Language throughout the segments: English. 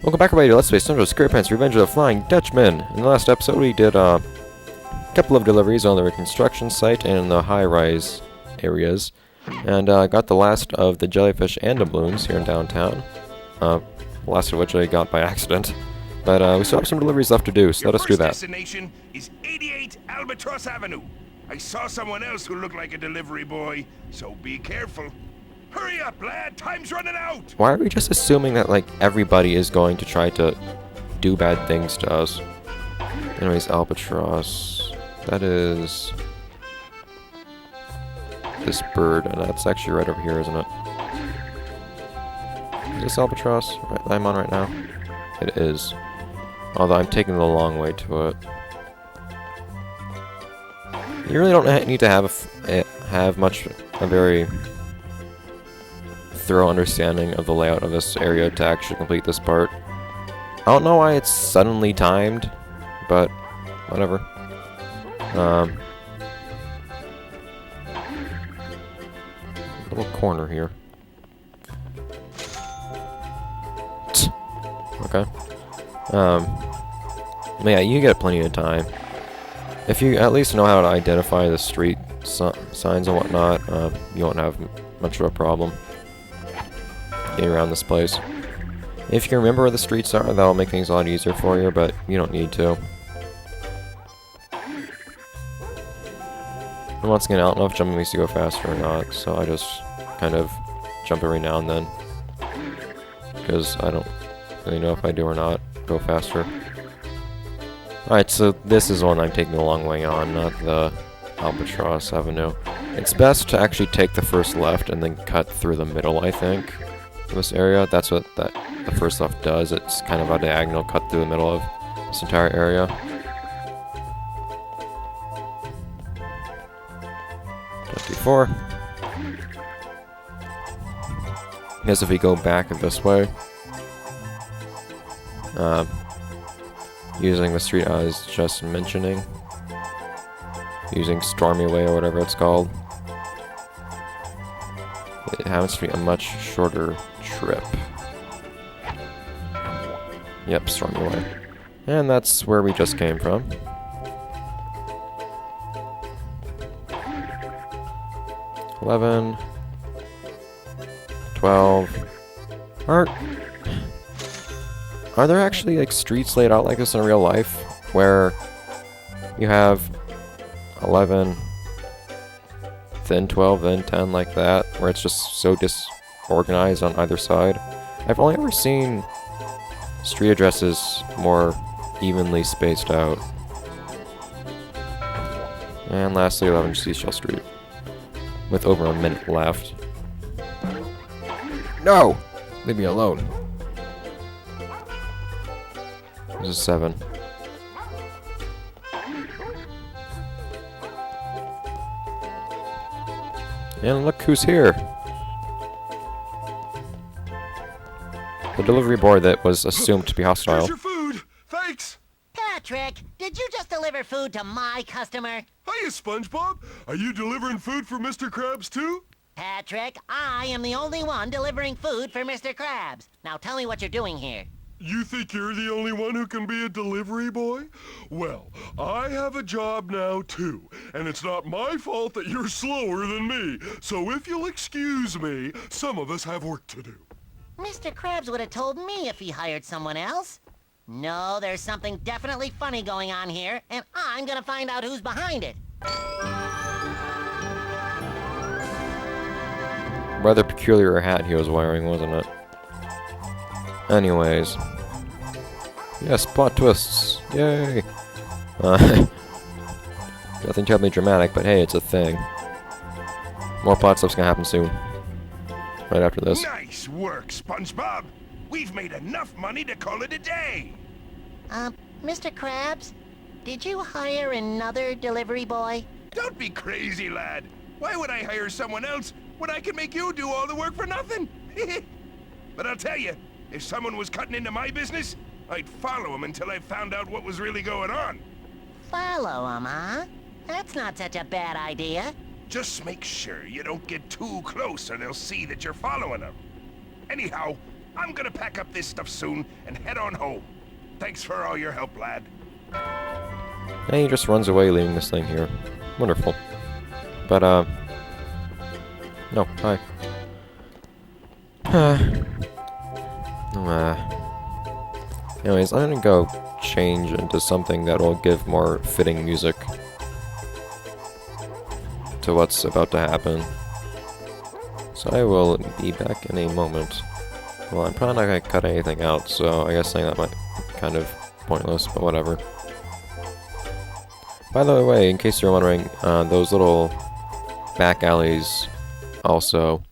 Welcome back, everybody, to Let's Play Spongebob Squarepants Revenge of the Flying Dutchman. In the last episode, we did a couple of deliveries on the construction site and in the high-rise areas, and got the last of the jellyfish and doubloons here in downtown. Last of which I got by accident. But we still have some deliveries left to do, so let us do that. Your first destination is 88 Albatross Avenue. I saw someone else who looked like a delivery boy, so be careful. Hurry up, lad! Time's running out! Why are we just assuming that, like, everybody is going to try to do bad things to us? Anyways, Albatross. That is this bird, and that's actually right over here, isn't it? Is this Albatross that I'm on right now? It is. Although I'm taking the long way to it. You really don't need to have a very thorough understanding of the layout of this area to actually complete this part. I don't know why it's suddenly timed, but whatever. Little corner here. Okay. Yeah, you get plenty of time. If you at least know how to identify the street signs and whatnot, you won't have much of a problem getting around this place. If you can remember where the streets are, that'll make things a lot easier for you, but you don't need to. And once again, I don't know if jumping makes you go faster or not, so I just kind of jump every now and then. Because I don't really know if I do or not go faster. Alright, so this is one I'm taking the long way on, not the Albatross Avenue. It's best to actually take the first left and then cut through the middle, I think. This area, that's what the first left does. It's kind of a diagonal cut through the middle of this entire area. .24. I guess if we go back this way, using the street I was just mentioning, using Stormy Way or whatever it's called, it happens to be a much shorter trip. Yep, Stormy Way. And that's where we just came from. $11, $12. Are there actually, like, streets laid out like this in real life, where you have 11, then 12, then 10, like that, where it's just so disorganized on either side? I've only ever seen street addresses more evenly spaced out. And lastly, 11 Seashell Street, with over a minute left. No! Leave me alone. This is 7. And look who's here! The delivery boy that was assumed to be hostile. Here's your food! Thanks! Patrick, did you just deliver food to my customer? Hiya, SpongeBob! Are you delivering food for Mr. Krabs, too? Patrick, I am the only one delivering food for Mr. Krabs. Now tell me what you're doing here. You think you're the only one who can be a delivery boy? Well, I have a job now, too, and it's not my fault that you're slower than me. So if you'll excuse me, some of us have work to do. Mr. Krabs would have told me if he hired someone else. No, there's something definitely funny going on here, and I'm gonna find out who's behind it. Rather peculiar hat he was wearing, wasn't it? Anyways. Yes, plot twists. Yay! Nothing terribly dramatic, but hey, it's a thing. More plot stuff's gonna happen soon. Right after this. Nice work, SpongeBob! We've made enough money to call it a day! Mr. Krabs, did you hire another delivery boy? Don't be crazy, lad! Why would I hire someone else when I can make you do all the work for nothing? But I'll tell you, if someone was cutting into my business, I'd follow him until I found out what was really going on. Follow him, huh? That's not such a bad idea. Just make sure you don't get too close or they'll see that you're following them. Anyhow, I'm gonna pack up this stuff soon and head on home. Thanks for all your help, lad. And he just runs away, leaving this thing here. Wonderful. But, no, hi. Anyways, I'm gonna go change into something that will give more fitting music to what's about to happen. So I will be back in a moment. Well, I'm probably not gonna cut anything out, so I guess saying that might be kind of pointless, but whatever. By the way, in case you're wondering, those little back alleys also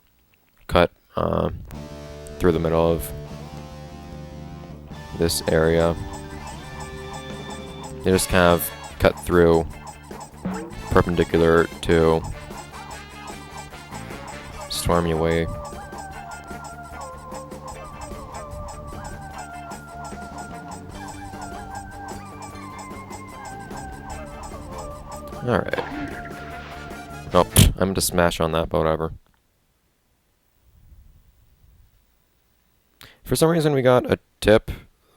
cut through the middle of this area. They just kind of cut through perpendicular to Stormy Way. Alright. Oh, I'm gonna smash on that, but whatever. For some reason we got a tip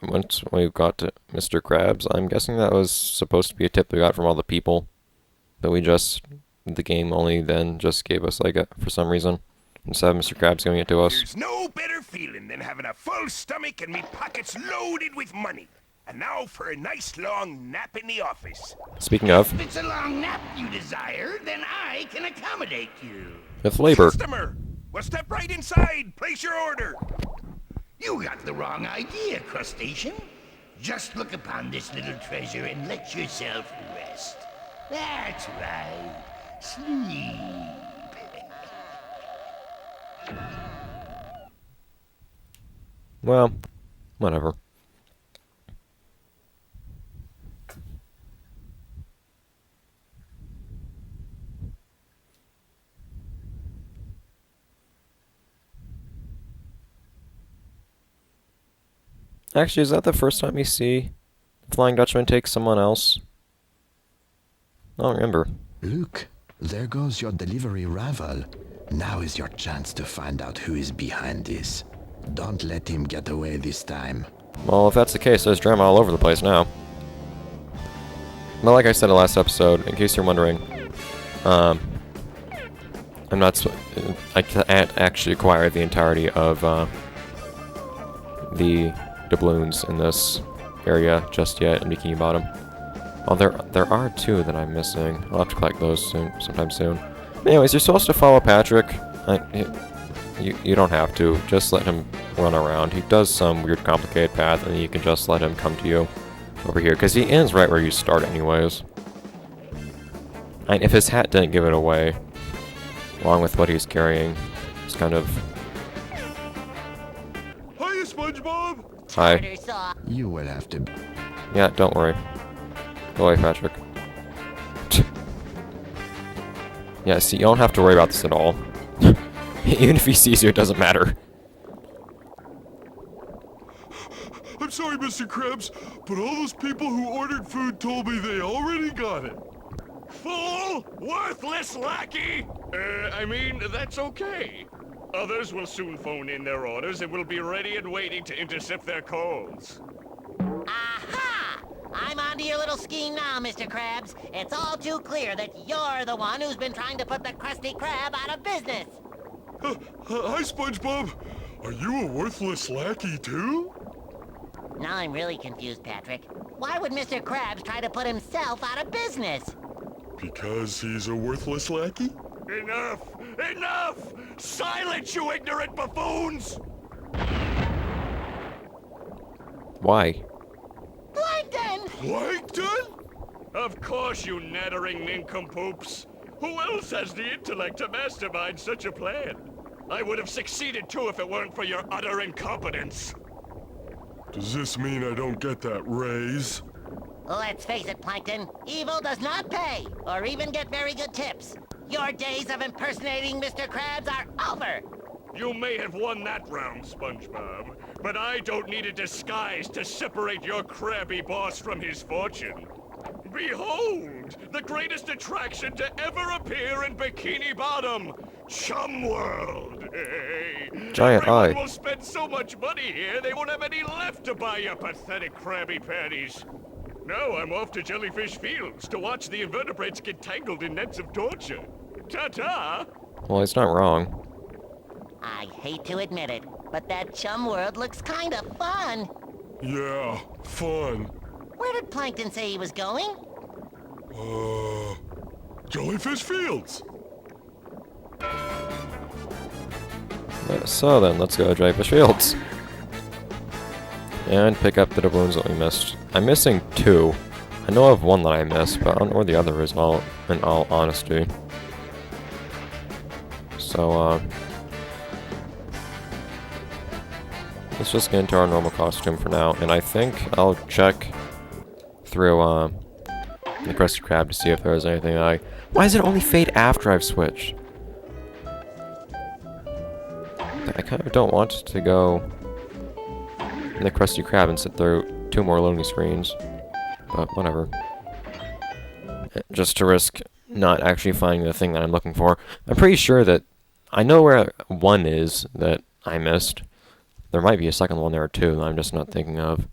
once we got to Mr. Krabs. I'm guessing that was supposed to be a tip we got from all the people. But we just, the game only then just gave us like a, for some reason. Instead of Mr. Krabs giving it to us. There's no better feeling than having a full stomach and me pockets loaded with money. And now for a nice long nap in the office. Speaking of, If it's a long nap you desire, then I can accommodate you. with labor. Customer, well, step right inside. Place your order. You got the wrong idea, crustacean. Just look upon this little treasure and let yourself rest. That's right. Sleep. Well, whatever. Actually, is that the first time you see Flying Dutchman take someone else? I don't remember. Look, there goes your delivery rival. Now is your chance to find out who is behind this. Don't let him get away this time. Well, if that's the case, there's drama all over the place now. But like I said in the last episode, in case you're wondering, I'm not. I can't actually acquire the entirety of the doubloons in this area just yet in Bikini Bottom. Well, there are two that I'm missing. I'll have to collect those sometime soon. But anyways, you're supposed to follow Patrick. You don't have to. Just let him run around. He does some weird complicated path, and you can just let him come to you over here, because he ends right where you start anyways. And if his hat didn't give it away, along with what he's carrying, it's kind of... Hiya, SpongeBob! Hi. Tartar sauce. You will have to... Yeah, don't worry. Go away, Patrick. Yeah, see, you don't have to worry about this at all. Even if he sees you, it doesn't matter. I'm sorry, Mr. Krabs, but all those people who ordered food told me they already got it. Fool! Worthless lackey! I mean, that's okay. Others will soon phone in their orders and will be ready and waiting to intercept their calls. Aha! I'm onto your little scheme now, Mr. Krabs. It's all too clear that you're the one who's been trying to put the Krusty Krab out of business. Hi, SpongeBob. Are you a worthless lackey, too? Now I'm really confused, Patrick. Why would Mr. Krabs try to put himself out of business? Because he's a worthless lackey? Enough! Enough! Silence, you ignorant buffoons! Why? Plankton! Plankton? Of course, you nattering nincompoops. Who else has the intellect to mastermind such a plan? I would have succeeded too if it weren't for your utter incompetence. Does this mean I don't get that raise? Let's face it, Plankton. Evil does not pay, or even get very good tips. Your days of impersonating Mr. Krabs are over. You may have won that round, SpongeBob, but I don't need a disguise to separate your crabby boss from his fortune. Behold! The greatest attraction to ever appear in Bikini Bottom! Chum World! Hey. Giant Everyone eye. will spend so much money here, they won't have any left to buy your pathetic Krabby Patties. Now I'm off to Jellyfish Fields to watch the invertebrates get tangled in nets of torture. Ta-ta! Well, he's not wrong. I hate to admit it, but that chum world looks kind of fun. Yeah, fun. Where did Plankton say he was going? Jellyfish Fields. So then, let's go to Jellyfish Fields. And pick up the doubloons that we missed. I'm missing 2. I know of one that I missed, but I don't know where the other is, in all honesty. So, let's just get into our normal costume for now, and I think I'll check through, the Krusty Krab to see if there's anything that I... Why does it only fade after I've switched? I kind of don't want to go in the Krusty Krab and sit through 2 more loading screens, but whatever. Just to risk not actually finding the thing that I'm looking for. I'm pretty sure that I know where 1 is that I missed. There might be a second one there too that I'm just not thinking of.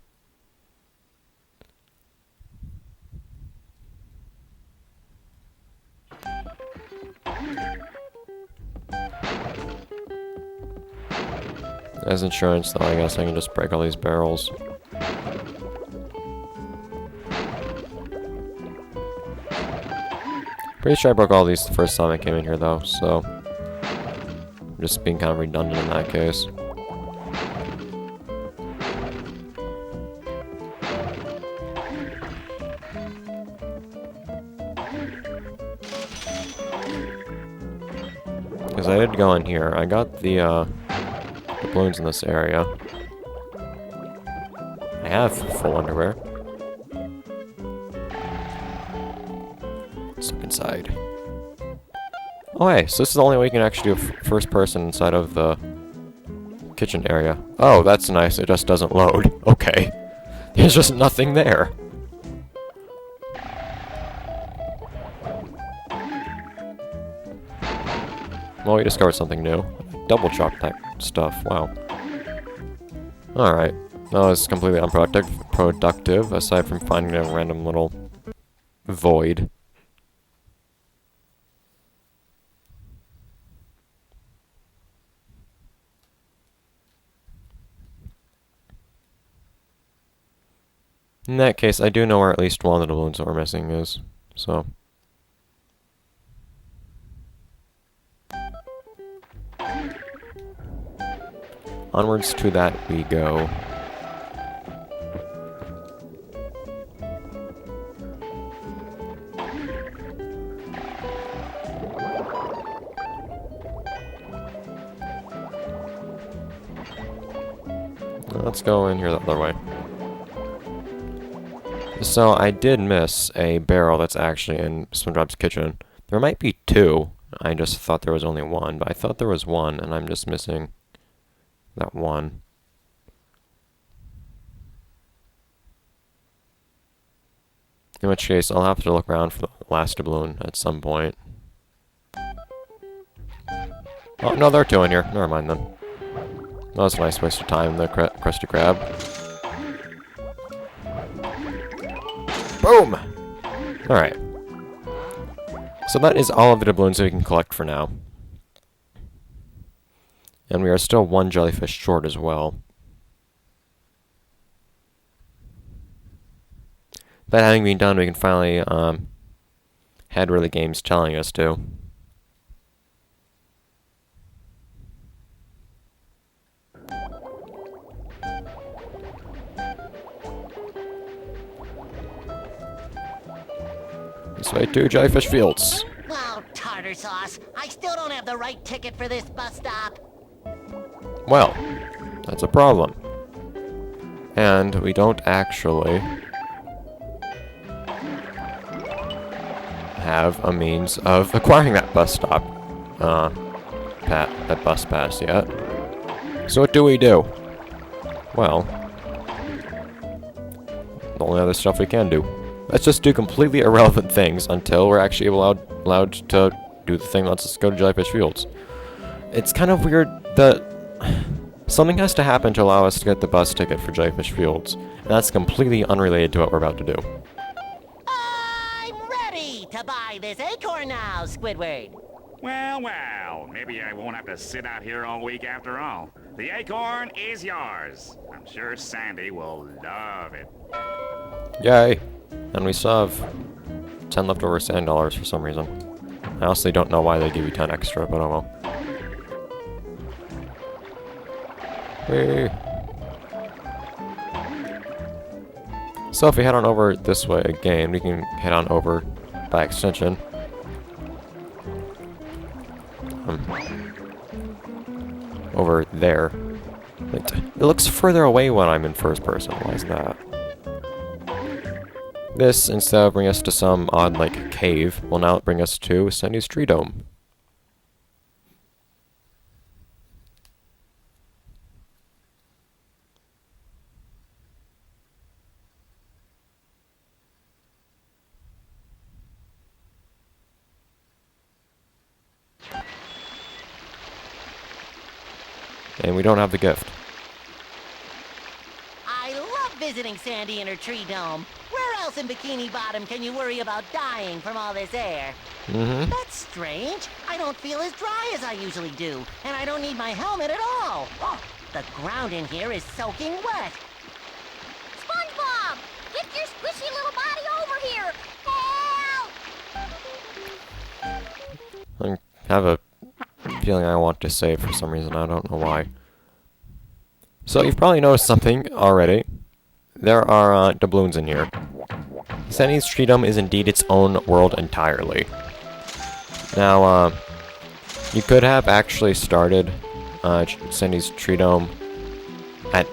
As insurance, though, I guess I can just break all these barrels. Pretty sure I broke all these the first time I came in here, though, so... I'm just being kind of redundant in that case. Because I did go in here. I got the balloons in this area. I have full underwear. Let's look inside. Oh hey, so this is the only way you can actually do first person inside of the kitchen area. Oh, that's nice, it just doesn't load. Okay. There's just nothing there. Well, we discovered something new. Double chop type stuff, wow. Alright. That was completely unproductive, aside from finding a random little void. In that case, I do know where at least one of the balloons that we're missing is, so... Onwards to that we go. Let's go in here the other way. So I did miss a barrel that's actually in Spongebob's kitchen. There might be 2. I just thought there was only 1, but I thought there was 1, and I'm just missing that 1. In which case, I'll have to look around for the last doubloon at some point. Oh, no, there are 2 in here. Never mind then. That was a nice waste of time, the Krusty Krab. Boom! Alright. So that is all of the doubloons that we can collect for now. And we are still 1 jellyfish short as well. That having been done, we can finally head where the game's telling us to. This way to Jellyfish Fields. Oh, tartar sauce. I still don't have the right ticket for this bus stop. Well, that's a problem. And we don't actually have a means of acquiring that bus stop, that bus pass yet. So what do we do? Well, the only other stuff we can do. Let's just do completely irrelevant things until we're actually allowed to do the thing that lets us go to Jellyfish Fields. It's kind of weird that something has to happen to allow us to get the bus ticket for Jellyfish Fields, and that's completely unrelated to what we're about to do. I'm ready to buy this acorn now, Squidward. Well, well, maybe I won't have to sit out here all week after all. The acorn is yours. I'm sure Sandy will love it. Yay! And we still have 10 leftover sand dollars for some reason. I honestly don't know why they give you 10 extra, but oh well. Whee! So if we head on over this way again, we can head on over by extension. Over there. It looks further away when I'm in first person. Why is that? This, instead of bringing us to some odd, like, cave, will now bring us to Sandy's Treedome. And we don't have the gift. I love visiting Sandy in her tree dome. Where else in Bikini Bottom can you worry about dying from all this air? Mm-hmm. That's strange. I don't feel as dry as I usually do, and I don't need my helmet at all. Oh, the ground in here is soaking wet. SpongeBob! Get your squishy little body over here! Help! I have a feeling I want to save for some reason. I don't know why. So you've probably noticed something already. There are doubloons in here. Sandy's Treedome is indeed its own world entirely. Now, you could have actually started Sandy's Treedome at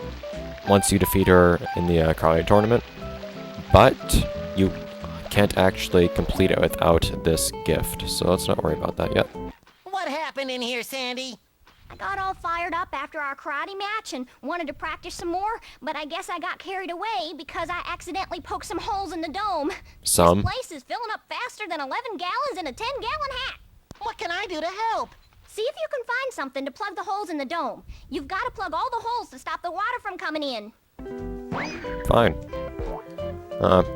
once you defeat her in the Carly tournament, but you can't actually complete it without this gift. So let's not worry about that yet. What happened in here, Sandy? I got all fired up after our karate match and wanted to practice some more, but I guess I got carried away because I accidentally poked some holes in the dome. Some. This place is filling up faster than 11 gallons in a 10-gallon hat. What can I do to help? See if you can find something to plug the holes in the dome. You've got to plug all the holes to stop the water from coming in. Fine.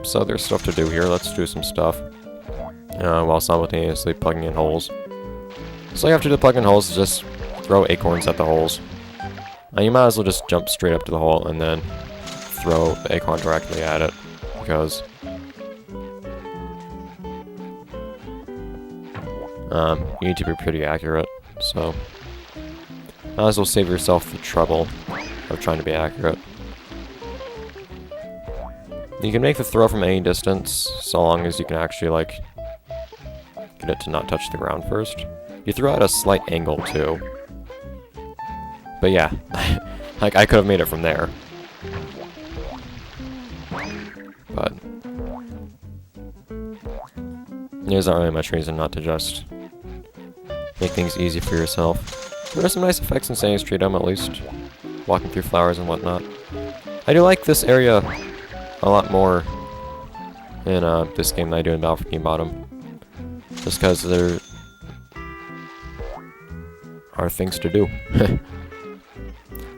So there's stuff to do here. Let's do some stuff. While simultaneously plugging in holes. So all you have to do to plug in holes is just throw acorns at the holes. You might as well just jump straight up to the hole and then throw the acorn directly at it, because you need to be pretty accurate, so might as well save yourself the trouble of trying to be accurate. You can make the throw from any distance, so long as you can actually, like, get it to not touch the ground first. You throw at a slight angle, too. But yeah, like, I could have made it from there. But there's not really much reason not to just make things easy for yourself. There are some nice effects in Sandy's Treedome, at least. Walking through flowers and whatnot. I do like this area a lot more in this game than I do in Bikini Bottom. Just because there are things to do.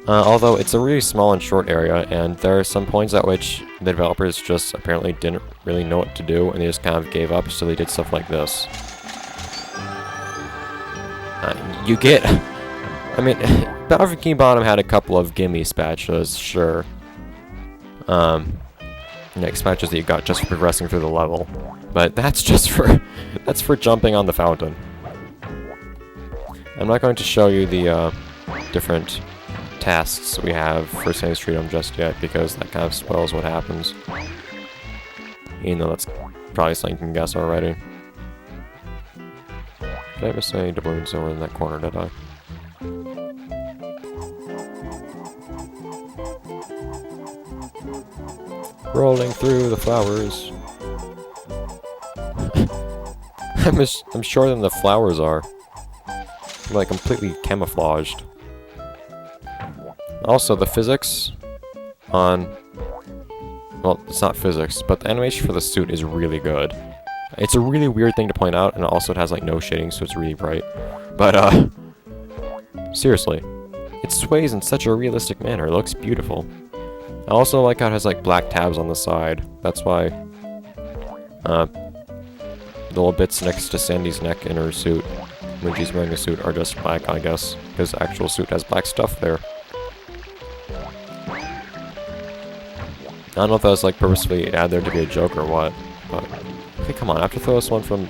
Although it's a really small and short area, and there are some points at which the developers just apparently didn't really know what to do, and they just kind of gave up, so they did stuff like this. You get... I mean, Bikini Bottom had a couple of gimme spatulas, sure. Next spatulas that you got just for progressing through the level. But that's just for... that's for jumping on the fountain. I'm not going to show you the different tasks we have for Sandy's Treedome just yet, because that kind of spoils what happens. Even though that's probably something you can guess already. Did I ever say doubloons over in that corner, did I? Rolling through the flowers. I'm shorter than the flowers are. I'm, like, completely camouflaged. Also, the physics on... well, it's not physics, but the animation for the suit is really good. It's a really weird thing to point out, and also it has like no shading, so it's really bright. But seriously, it sways in such a realistic manner. It looks beautiful. I also like how it has like black tabs on the side. That's why the little bits next to Sandy's neck in her suit, when she's wearing a suit, are just black, I guess, because the actual suit has black stuff there. I don't know if that was like purposefully added there to be a joke or what, but okay, come on, I have to throw this one from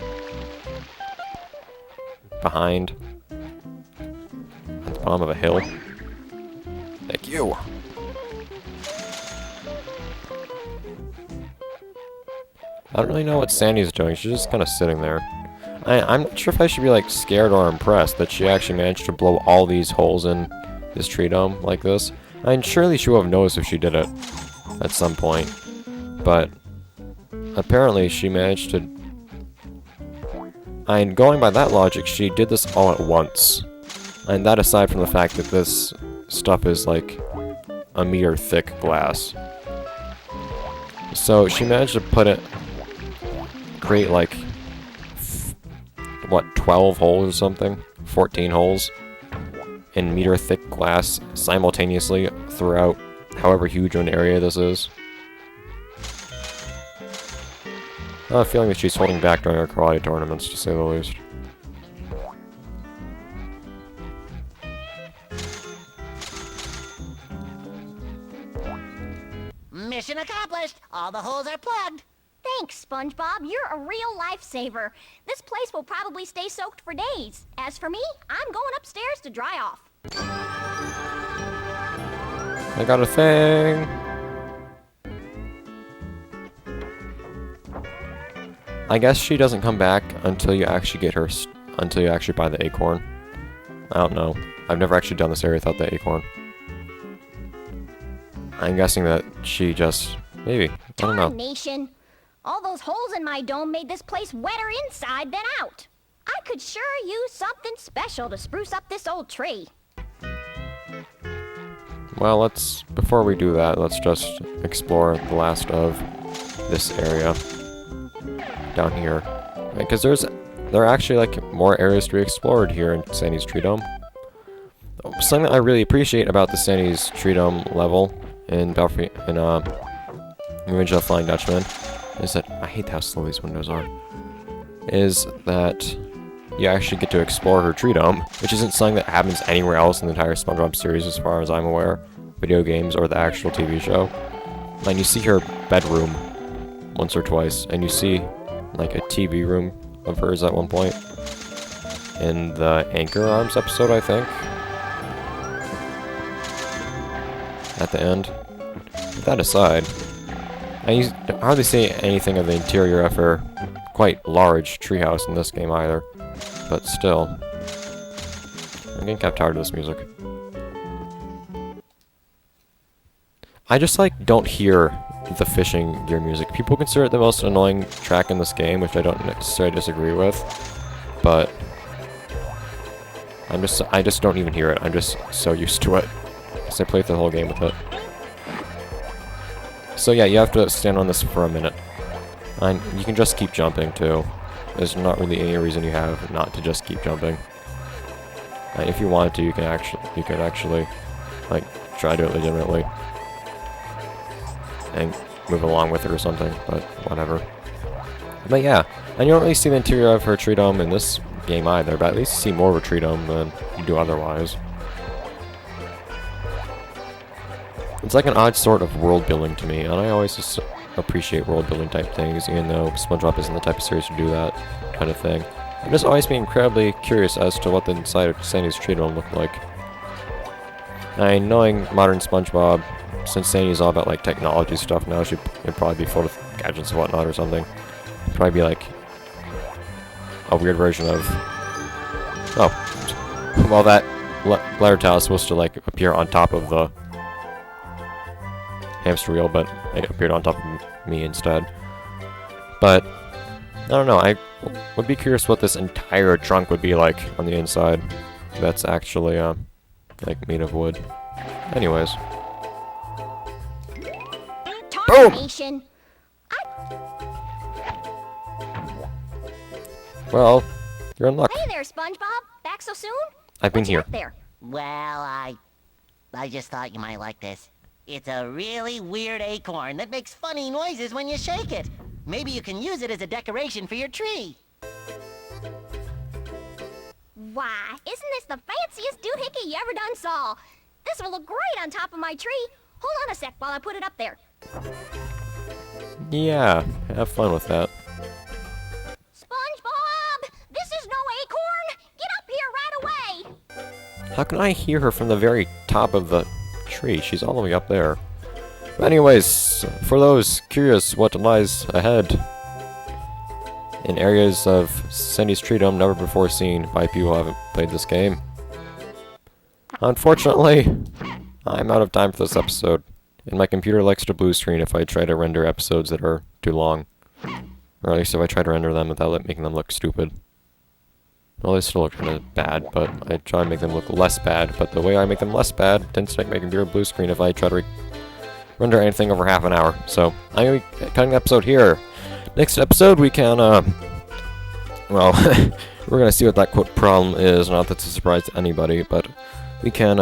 behind at the bottom of a hill. Thank you. I don't really know what Sandy's doing. She's just kind of sitting there. I'm not sure if I should be like scared or impressed that she actually managed to blow all these holes in this Treedome like this. I mean, surely she would have noticed if she did it at some point, but apparently she managed to. And going by that logic, she did this all at once. And that aside from the fact that this stuff is like a meter thick glass. So she managed to create like, what, 12 holes or something? 14 holes in meter thick glass simultaneously throughout however huge an area this is. I have a feeling that she's holding back during her karate tournaments, to say the least. Mission accomplished. All the holes are plugged. Thanks, SpongeBob. You're a real lifesaver. This place will probably stay soaked for days. As for me, I'm going upstairs to dry off. I got a thing! I guess she doesn't come back until you actually get her, until you actually buy the acorn. I don't know. I've never actually done this area without the acorn. I'm guessing that she just, maybe, I don't know. Nation. All those holes in my dome made this place wetter inside than out. I could sure use something special to spruce up this old tree. Well, before we do that, let's just explore the last of this area down here. Because there are actually like more areas to be explored here in Sandy's Treedome. Something that I really appreciate about the Sandy's Treedome level in Revenge of the Flying Dutchman is that, I hate how slow these windows are, is that you actually get to explore her Treedome, which isn't something that happens anywhere else in the entire SpongeBob series as far as I'm aware, video games or the actual TV show. And you see her bedroom once or twice, and you see like a TV room of hers at one point in the Anchor Arms episode, I think, at the end. With that aside, I hardly see anything of the interior of her quite large treehouse in this game either, but still, I'm getting kind of tired of this music. I just like don't hear the fishing gear music. People consider it the most annoying track in this game, which I don't necessarily disagree with, but I just don't even hear it. I'm just so used to it, because I played the whole game with it. So yeah, you have to stand on this for a minute. And you can just keep jumping too. There's not really any reason you have not to just keep jumping. And if you wanted to, you can actually like try to do it legitimately and move along with it or something, but whatever. But yeah, and you don't really see the interior of her Treedome in this game either, but at least you see more of her Treedome than you do otherwise. It's like an odd sort of world building to me, and I always just appreciate world building type things, even though SpongeBob isn't the type of series to do that kind of thing. I'm just always being incredibly curious as to what the inside of Sandy's Treedome looked like. And knowing modern SpongeBob, since Sandy's all about like technology stuff now, it'd probably be full of gadgets and whatnot or something. It'd probably be like a weird version of, oh, well, that letter tile is supposed to like appear on top of the hamster wheel, but it appeared on top of me instead. But I don't know, I would be curious what this entire trunk would be like on the inside. That's actually like made of wood. Anyways. Boom! information. Well, you're in luck. Hey there, SpongeBob. Back so soon? I've been What you here. got there? Well, I just thought you might like this. It's a really weird acorn that makes funny noises when you shake it. Maybe you can use it as a decoration for your tree. Why, isn't this the fanciest doohickey you ever done saw? This will look great on top of my tree. Hold on a sec while I put it up there. Yeah, have fun with that. SpongeBob! This is no acorn! Get up here right away! How can I hear her from the very top of the tree? She's all the way up there. But anyways, for those curious what lies ahead in areas of Sandy's Treedome never before seen by people who haven't played this game, unfortunately, I'm out of time for this episode, and my computer likes to blue screen if I try to render episodes that are too long. Or at least if I try to render them without making them look stupid. Well, they still look kind of bad, but I try to make them look less bad, but the way I make them less bad tends to make my computer blue screen if I try to render anything over half an hour. So, I'm going to be cutting the episode here. Next episode, we can, well, we're going to see what that quote problem is. Not that's a surprise to anybody, but we can,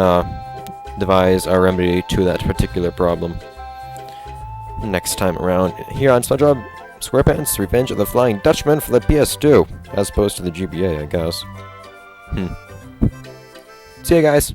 devise a remedy to that particular problem next time around here on SpongeBob Squarepants, Revenge of the Flying Dutchman for the PS2, as opposed to the GBA, I guess. See ya, guys.